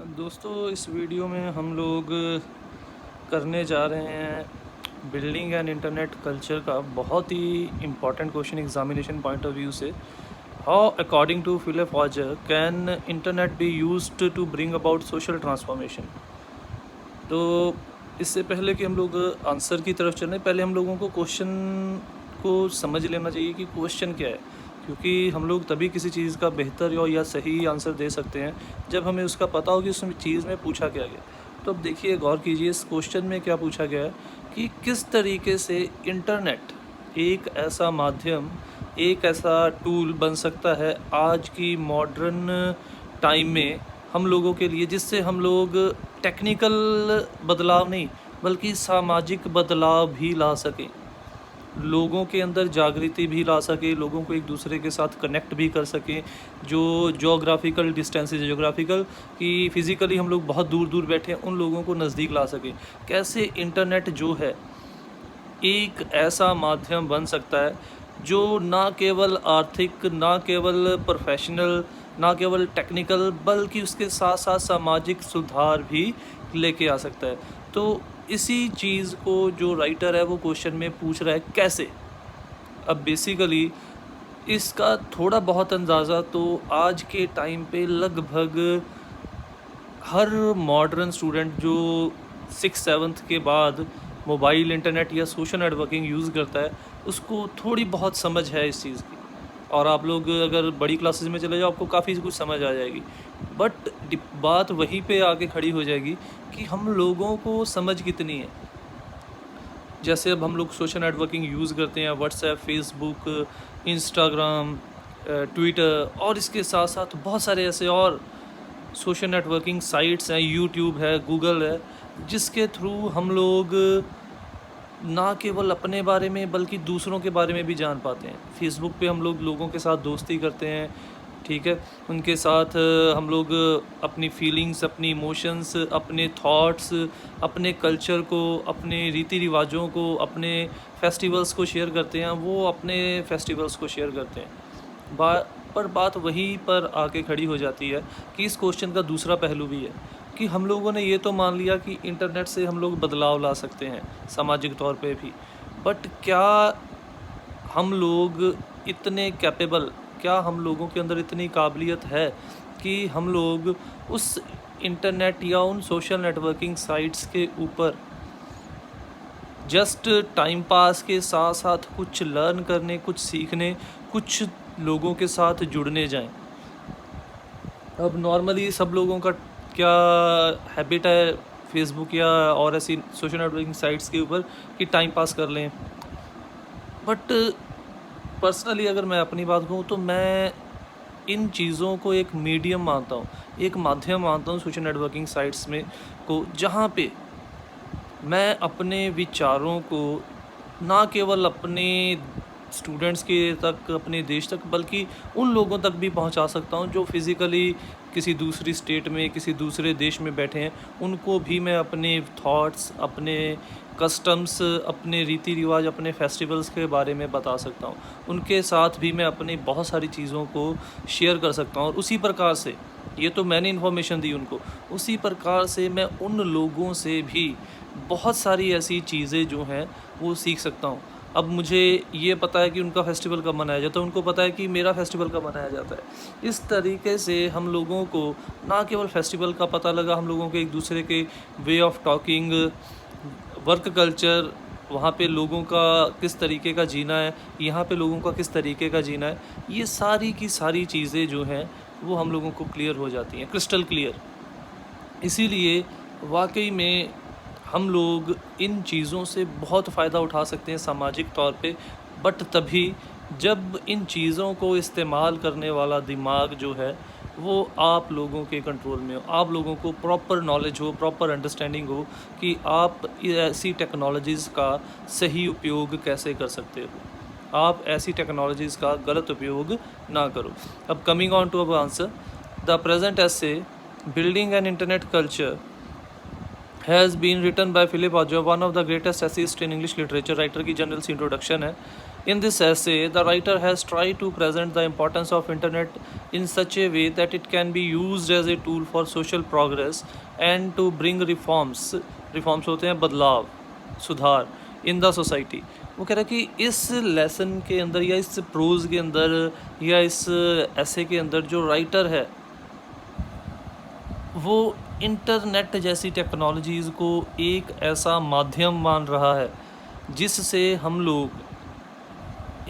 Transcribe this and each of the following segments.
दोस्तों, इस वीडियो में हम लोग करने जा रहे हैं बिल्डिंग एंड इंटरनेट कल्चर का बहुत ही important question examination point of view से। How according to Philip Roger can internet be used to bring about social transformation. तो इससे पहले कि हम लोग आंसर की तरफ चलें, पहले हम लोगों को क्वेश्चन को समझ लेना चाहिए कि क्वेश्चन क्या है, क्योंकि हम लोग तभी किसी चीज़ का बेहतर या सही आंसर दे सकते हैं जब हमें उसका पता हो कि उस चीज़ में पूछा क्या गया। तो अब देखिए, गौर कीजिए इस क्वेश्चन में क्या पूछा गया है कि किस तरीके से इंटरनेट एक ऐसा माध्यम, एक ऐसा टूल बन सकता है आज की मॉडर्न टाइम में हम लोगों के लिए, जिससे हम लोग टेक्निकल बदलाव नहीं बल्कि सामाजिक बदलाव भी ला सकें, लोगों के अंदर जागृति भी ला सके, लोगों को एक दूसरे के साथ कनेक्ट भी कर सकें। जो जोग्राफिकल डिस्टेंसेज, जोग्राफिकल कि फ़िज़िकली हम लोग बहुत दूर दूर बैठे हैं, उन लोगों को नज़दीक ला सकें। कैसे इंटरनेट जो है एक ऐसा माध्यम बन सकता है जो ना केवल आर्थिक, ना केवल प्रोफेशनल, ना केवल टेक्निकल, बल्कि उसके साथ साथ सामाजिक सुधार भी लेके आ सकता है। तो इसी चीज़ को जो राइटर है वो क्वेश्चन में पूछ रहा है कैसे। अब बेसिकली इसका थोड़ा बहुत अंदाज़ा तो आज के टाइम पे लगभग हर मॉडर्न स्टूडेंट जो 6th-7th के बाद मोबाइल, इंटरनेट या सोशल नेटवर्किंग यूज़ करता है, उसको थोड़ी बहुत समझ है इस चीज़ की। और आप लोग अगर बड़ी क्लासेस में चले जाओ, आपको काफ़ी कुछ समझ आ जाएगी। बट बात वहीं पे आके खड़ी हो जाएगी कि हम लोगों को समझ कितनी है। जैसे अब हम लोग सोशल नेटवर्किंग यूज़ करते हैं, व्हाट्सएप, फेसबुक, इंस्टाग्राम, ट्विटर, और इसके साथ साथ बहुत सारे ऐसे और सोशल नेटवर्किंग साइट्स हैं, यूट्यूब है, गूगल है, जिसके थ्रू हम लोग ना केवल अपने बारे में बल्कि दूसरों के बारे में भी जान पाते हैं। फेसबुक पे हम लोग लोगों के साथ दोस्ती करते हैं, ठीक है, उनके साथ हम लोग अपनी फीलिंग्स, अपनी इमोशंस, अपने थॉट्स, अपने कल्चर को, अपने रीति रिवाजों को, अपने फेस्टिवल्स को शेयर करते हैं, वो अपने फेस्टिवल्स को शेयर करते हैं। पर बात वहीं पर आके खड़ी हो जाती है कि इस क्वेश्चन का दूसरा पहलू भी है कि हम लोगों ने ये तो मान लिया कि इंटरनेट से हम लोग बदलाव ला सकते हैं सामाजिक तौर पे भी, बट क्या हम लोग इतने कैपेबल, क्या हम लोगों के अंदर इतनी काबिलियत है कि हम लोग उस इंटरनेट या उन सोशल नेटवर्किंग साइट्स के ऊपर जस्ट टाइम पास के साथ साथ कुछ लर्न करने, कुछ सीखने, कुछ लोगों के साथ जुड़ने जाएं। अब नॉर्मली सब लोगों का क्या हैबिट है फेसबुक या और ऐसी सोशल नेटवर्किंग साइट्स के ऊपर कि टाइम पास कर लें। बट पर्सनली अगर मैं अपनी बात कहूँ तो मैं इन चीज़ों को एक मीडियम मानता हूँ, एक माध्यम मानता हूँ सोशल नेटवर्किंग साइट्स में को, जहाँ पे मैं अपने विचारों को ना केवल अपने स्टूडेंट्स के तक, अपने देश तक, बल्कि उन लोगों तक भी पहुंचा सकता हूं जो फिज़िकली किसी दूसरी स्टेट में, किसी दूसरे देश में बैठे हैं। उनको भी मैं अपने थॉट्स, अपने कस्टम्स, अपने रीति रिवाज, अपने फेस्टिवल्स के बारे में बता सकता हूं। उनके साथ भी मैं अपनी बहुत सारी चीज़ों को शेयर कर सकता हूं। और उसी प्रकार से, ये तो मैंने इन्फॉर्मेशन दी उनको, उसी प्रकार से मैं उन लोगों से भी बहुत सारी ऐसी चीज़ें जो हैं वो सीख सकता हूँ। अब मुझे ये पता है कि उनका फेस्टिवल कब मनाया जाता है, उनको पता है कि मेरा फेस्टिवल कब मनाया जाता है। इस तरीके से हम लोगों को ना केवल फेस्टिवल का पता लगा, हम लोगों के एक दूसरे के way of talking, work culture, वहाँ पे लोगों का किस तरीके का जीना है, यहाँ पे लोगों का किस तरीके का जीना है, ये सारी की सारी चीज़ें जो हैं वो हम लोगों को क्लियर हो जाती हैं, क्रिस्टल क्लियर। इसीलिए वाकई में हम लोग इन चीज़ों से बहुत फ़ायदा उठा सकते हैं सामाजिक तौर पे, बट तभी जब इन चीज़ों को इस्तेमाल करने वाला दिमाग जो है वो आप लोगों के कंट्रोल में हो, आप लोगों को प्रॉपर नॉलेज हो, प्रॉपर अंडरस्टैंडिंग हो कि आप ऐसी टेक्नोलॉजीज़ का सही उपयोग कैसे कर सकते हो, आप ऐसी टेक्नोलॉजीज़ का गलत उपयोग ना करो। अब coming on to our answer, the present essay building an internet culture has been written by Philip Roger, one of the greatest essayist in English literature. Writer की जनरल सी इंट्रोडक्शन है। In this essay, the writer has tried to present the importance of internet in such a way that it can be used as a tool for social progress and to bring reforms. Reforms होते हैं बदलाव, सुधार in the society. वो कह रहा है कि इस लेसन के अंदर या इस प्रोज के अंदर या इस ऐसे के अंदर जो राइटर है वो इंटरनेट जैसी टेक्नोलॉजीज़ को एक ऐसा माध्यम मान रहा है जिससे हम लोग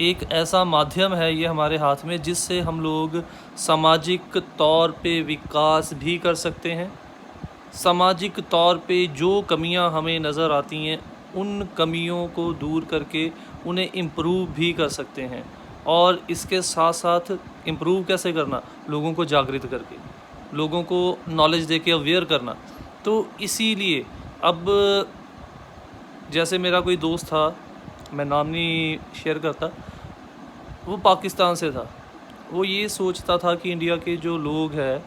एक ऐसा माध्यम है ये हमारे हाथ में जिससे हम लोग सामाजिक तौर पे विकास भी कर सकते हैं। सामाजिक तौर पे जो कमियां हमें नज़र आती हैं उन कमियों को दूर करके उन्हें इम्प्रूव भी कर सकते हैं। और इसके साथ साथ इम्प्रूव कैसे करना, लोगों को जागृत करके, लोगों को नॉलेज देके अवेयर करना। तो इसीलिए अब जैसे मेरा कोई दोस्त था, मैं नाम नहीं शेयर करता, वो पाकिस्तान से था। वो ये सोचता था कि इंडिया के जो लोग हैं,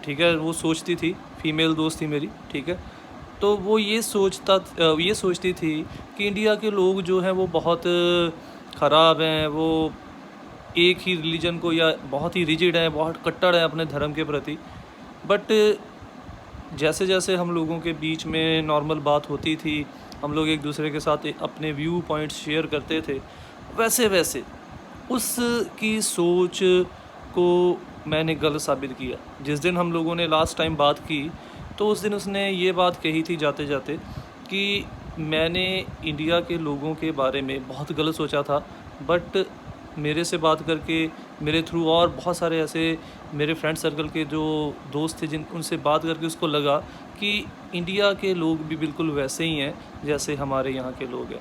ठीक है, वो सोचती थी, फीमेल दोस्त थी मेरी, ठीक है, तो वो ये सोचती थी कि इंडिया के लोग जो हैं वो बहुत ख़राब हैं, वो एक ही रिलीजन को या बहुत ही रिजिड हैं, बहुत कट्टर हैं अपने धर्म के प्रति। बट जैसे जैसे हम लोगों के बीच में नॉर्मल बात होती थी, हम लोग एक दूसरे के साथ अपने व्यू पॉइंट्स शेयर करते थे, वैसे वैसे उसकी सोच को मैंने गलत साबित किया। जिस दिन हम लोगों ने लास्ट टाइम बात की तो उस दिन उसने ये बात कही थी जाते जाते कि मैंने इंडिया के लोगों के बारे में बहुत गलत सोचा था, बट मेरे से बात करके, मेरे थ्रू और बहुत सारे ऐसे मेरे फ्रेंड सर्कल के जो दोस्त थे उनसे बात करके उसको लगा कि इंडिया के लोग भी बिल्कुल वैसे ही हैं जैसे हमारे यहाँ के लोग हैं।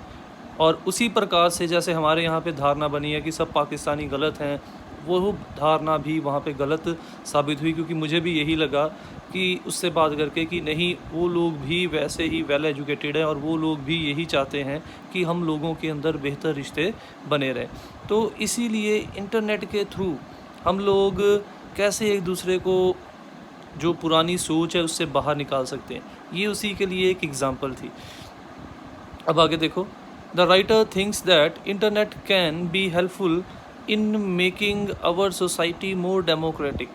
और उसी प्रकार से जैसे हमारे यहाँ पे धारणा बनी है कि सब पाकिस्तानी गलत हैं, वो धारणा भी वहाँ पे गलत साबित हुई, क्योंकि मुझे भी यही लगा कि उससे बात करके कि नहीं, वो लोग भी वैसे ही वेल एजुकेटेड हैं और वो लोग भी यही चाहते हैं कि हम लोगों के अंदर बेहतर रिश्ते बने रहें। तो इसीलिए इंटरनेट के थ्रू हम लोग कैसे एक दूसरे को जो पुरानी सोच है उससे बाहर निकाल सकते हैं, ये उसी के लिए एक एग्ज़ाम्पल थी। अब आगे देखो, the writer thinks that internet can be helpful in making our society more democratic.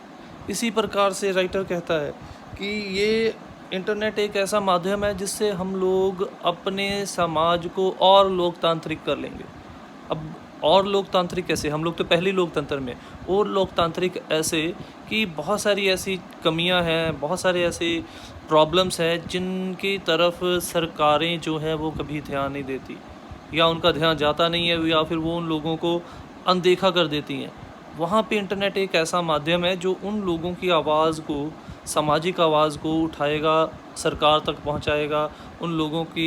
इसी प्रकार से राइटर कहता है कि ये इंटरनेट एक ऐसा माध्यम है जिससे हम लोग अपने समाज को और लोकतांत्रिक कर लेंगे। अब और लोकतांत्रिक कैसे, हम लोग तो पहले लोकतंत्र में, और लोकतांत्रिक ऐसे कि बहुत सारी ऐसी कमियां हैं, बहुत सारे ऐसे प्रॉब्लम्स हैं जिनकी तरफ सरकारें जो है वो कभी ध्यान नहीं देती, या उनका ध्यान जाता नहीं है, या फिर वो उन लोगों को अनदेखा कर देती हैं। वहाँ पे इंटरनेट एक ऐसा माध्यम है जो उन लोगों की आवाज़ को, सामाजिक आवाज़ को उठाएगा, सरकार तक पहुँचाएगा, उन लोगों के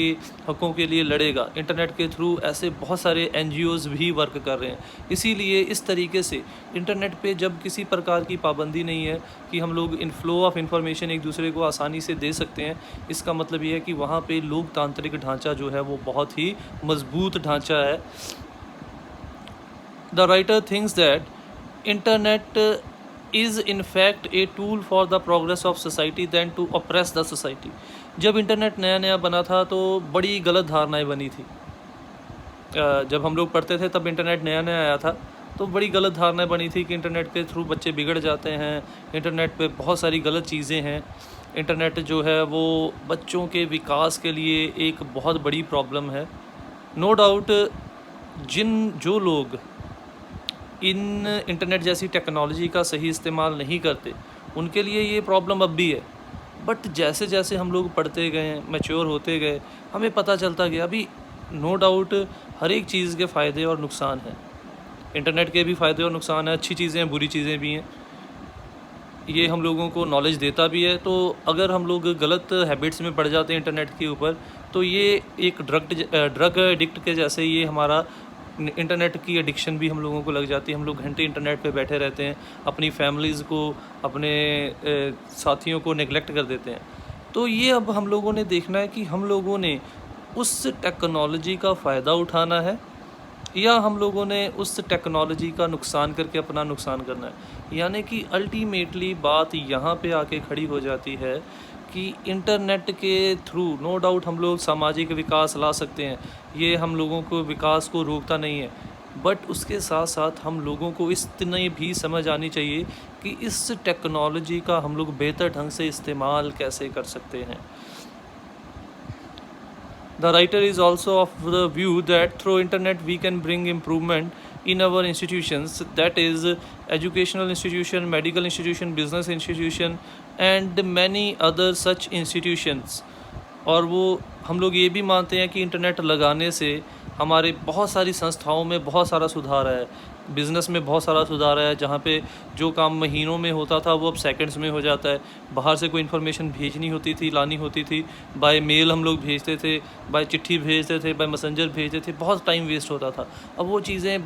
हकों के लिए लड़ेगा। इंटरनेट के थ्रू ऐसे बहुत सारे NGOs भी वर्क कर रहे हैं। इसीलिए इस तरीके से इंटरनेट पे जब किसी प्रकार की पाबंदी नहीं है कि हम लोग इन फ्लो ऑफ इंफॉर्मेशन एक दूसरे को आसानी से दे सकते हैं, इसका मतलब ये है कि वहाँ पे लोकतांत्रिक ढांचा जो है वो बहुत ही मजबूत ढांचा है। The writer thinks that internet is in fact a tool for the progress of society than to oppress the society। जब इंटरनेट नया नया बना था तो बड़ी गलत धारणाएं बनी थी। जब हम लोग पढ़ते थे तब इंटरनेट नया नया आया था, तो बड़ी गलत धारणाएं बनी थी कि इंटरनेट के थ्रू बच्चे बिगड़ जाते हैं, इंटरनेट पे बहुत सारी गलत चीज़ें हैं, इंटरनेट जो है वो बच्चों के विकास के लिए एक बहुत बड़ी प्रॉब्लम है। नो डाउट जो लोग इन इंटरनेट जैसी टेक्नोलॉजी का सही इस्तेमाल नहीं करते उनके लिए ये प्रॉब्लम अब भी है। बट जैसे जैसे हम लोग पढ़ते गए, मैच्योर होते गए, हमें पता चलता गया अभी नो डाउट हर एक चीज़ के फ़ायदे और नुकसान हैं। इंटरनेट के भी फ़ायदे और नुकसान हैं, अच्छी चीज़ें हैं, बुरी चीज़ें भी हैं। ये हम लोगों को नॉलेज देता भी है। तो अगर हम लोग गलत हैबिट्स में पड़ जाते हैं इंटरनेट के ऊपर, तो ये एक ड्रग एडिक्ट के जैसे ये हमारा इंटरनेट की एडिक्शन भी हम लोगों को लग जाती है। हम लोग घंटे इंटरनेट पे बैठे रहते हैं, अपनी फैमिलीज़ को, अपने साथियों को नेगलेक्ट कर देते हैं। तो ये अब हम लोगों ने देखना है कि हम लोगों ने उस टेक्नोलॉजी का फ़ायदा उठाना है या हम लोगों ने उस टेक्नोलॉजी का नुकसान करके अपना नुकसान करना है। यानी कि अल्टीमेटली बात यहाँ पे आके खड़ी हो जाती है कि इंटरनेट के थ्रू नो डाउट हम लोग सामाजिक विकास ला सकते हैं, ये हम लोगों को विकास को रोकता नहीं है, बट उसके साथ साथ हम लोगों को इतनी भी समझ आनी चाहिए कि इस टेक्नोलॉजी का हम लोग बेहतर ढंग से इस्तेमाल कैसे कर सकते हैं। The writer is also of the view that through internet we can bring improvement in our institutions, that is educational institution, medical institution, business institution and many other such institutions। और वो हम लोग ये भी मानते हैं कि इंटरनेट लगाने से हमारे बहुत सारी संस्थाओं में बहुत सारा सुधार है, बिज़नेस में बहुत सारा सुधार है, जहाँ पे जो काम महीनों में होता था वो अब सेकंड्स में हो जाता है। बाहर से कोई इन्फॉर्मेशन भेजनी होती थी, लानी होती थी, बाय मेल हम लोग भेजते थे, बाय चिट्ठी भेजते थे, बाय मैसेंजर भेजते थे, बहुत टाइम वेस्ट होता था। अब वो चीज़ें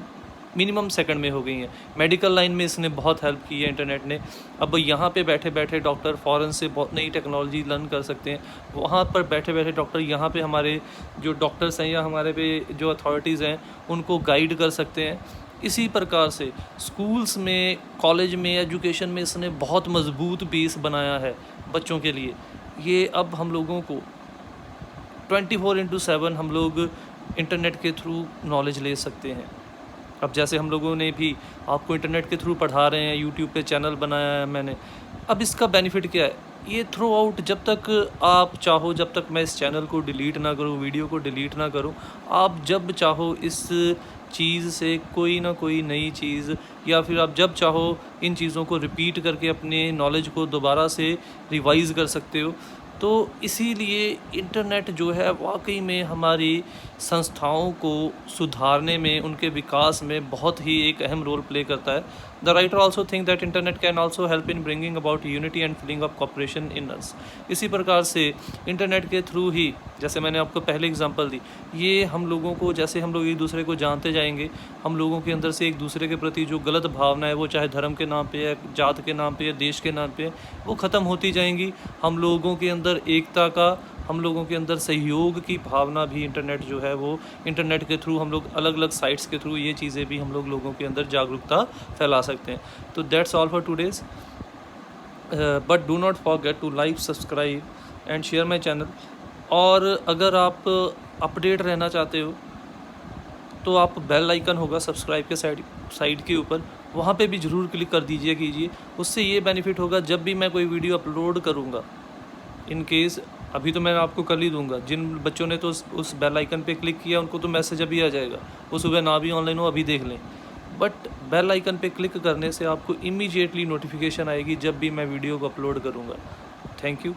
मिनिमम सेकंड में हो गई हैं। मेडिकल लाइन में इसने बहुत हेल्प की है इंटरनेट ने। अब यहाँ पे बैठे बैठे डॉक्टर फ़ॉरेन से बहुत नई टेक्नोलॉजी लर्न कर सकते हैं, वहाँ पर बैठे बैठे डॉक्टर यहाँ पे हमारे जो डॉक्टर्स हैं या हमारे पे जो अथॉरिटीज़ हैं उनको गाइड कर सकते हैं। इसी प्रकार से स्कूल्स में, कॉलेज में, एजुकेशन में इसने बहुत मजबूत बेस बनाया है बच्चों के लिए। ये अब हम लोगों को 24/7 हम लोग इंटरनेट के थ्रू नॉलेज ले सकते हैं। अब जैसे हम लोगों ने भी आपको इंटरनेट के थ्रू पढ़ा रहे हैं, यूट्यूब पे चैनल बनाया है मैंने। अब इसका बेनिफिट क्या है, ये थ्रू आउट जब तक आप चाहो, जब तक मैं इस चैनल को डिलीट ना करूँ, वीडियो को डिलीट ना करूँ, आप जब चाहो इस चीज़ से कोई ना कोई नई चीज़, या फिर आप जब चाहो इन चीज़ों को रिपीट करके अपने नॉलेज को दोबारा से रिवाइज़ कर सकते हो। तो इसीलिए इंटरनेट जो है वाकई में हमारी संस्थाओं को सुधारने में, उनके विकास में बहुत ही एक अहम रोल प्ले करता है। The writer also think that internet can also help in bringing about unity and feeling of cooperation in us. इसी प्रकार से इंटरनेट के थ्रू ही, जैसे मैंने आपको पहले एग्जांपल दी, ये हम लोगों को, जैसे हम लोग एक दूसरे को जानते जाएंगे, हम लोगों के अंदर से एक दूसरे के प्रति जो गलत भावना है, वो चाहे धर्म के नाम पे है, जात के नाम पे है, देश के नाम पे है, वो ख़त्म होती जाएंगी। हम लोगों के अंदर एकता का, हम लोगों के अंदर सहयोग की भावना भी इंटरनेट जो है वो इंटरनेट के थ्रू हम लोग अलग अलग साइट्स के थ्रू ये चीज़ें भी हम लोग लोगों के अंदर जागरूकता फैला सकते हैं। तो that's all for today's, but do not forget to like, subscribe and share my channel. और अगर आप अपडेट रहना चाहते हो तो आप बेल आइकन होगा सब्सक्राइब के साइड के ऊपर, वहाँ पे भी ज़रूर क्लिक कर दीजिए कीजिए। उससे ये बेनिफिट होगा, जब भी मैं कोई वीडियो अपलोड करूँगा, इन केस अभी तो मैं आपको कर ही दूंगा, जिन बच्चों ने तो उस बेल आइकन पे क्लिक किया उनको तो मैसेज अभी आ जाएगा, वो सुबह ना भी ऑनलाइन हो अभी देख लें। बट बेल आइकन पे क्लिक करने से आपको इमीडिएटली नोटिफिकेशन आएगी जब भी मैं वीडियो को अपलोड करूँगा। Thank you.